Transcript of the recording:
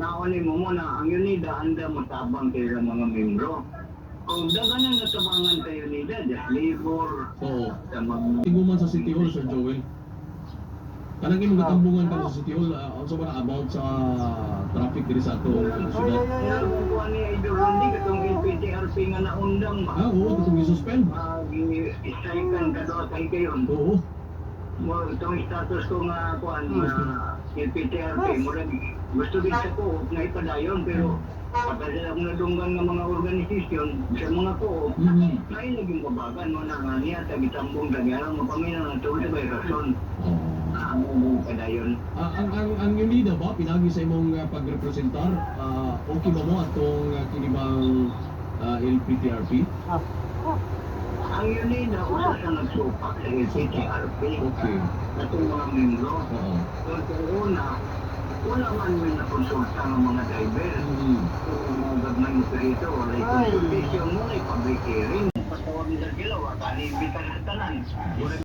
nakunin mo muna, ang UNIDA, anda matabang kayo ng mga membro. Kung daganan natabangan kayo UNIDA, just labor, Oo. sa mga... Tiguman sa City Hall, Sir Joel. Kanang imong gatambungan ka sa City Hall, also ba about sa traffic diri sa ato syudad? Kung kuha ni Idol Randy, katong LPTRP nga naundang ba? Oo, itong i-suspend. Isaykan ka doon sa ikayon. Oo. Mo itong status ko nga kuan na LPTRP murag gusto din sa ko nga ipadayon pero patay sila akong nadunggan ng mga organisasyon sa mga ko na naging babagan mo na nga niya tagitambong dagyan mo paminaw na tuloy may rason ang padayon. Ang UNIDA ba pinagi sa imong pagrepresentar, okay ba mo atong kinibang LPTRP? Ang UNIDA usa sa nagsupak sa LPTRP. Okay. Atong mga membro. Oo. Kung wala man may nakonsulta ng mga driver. Kung mga government operator, wala konsultasyon mo, ay public hearing. Patawag nila sila, wala ka, imbita sa tanan.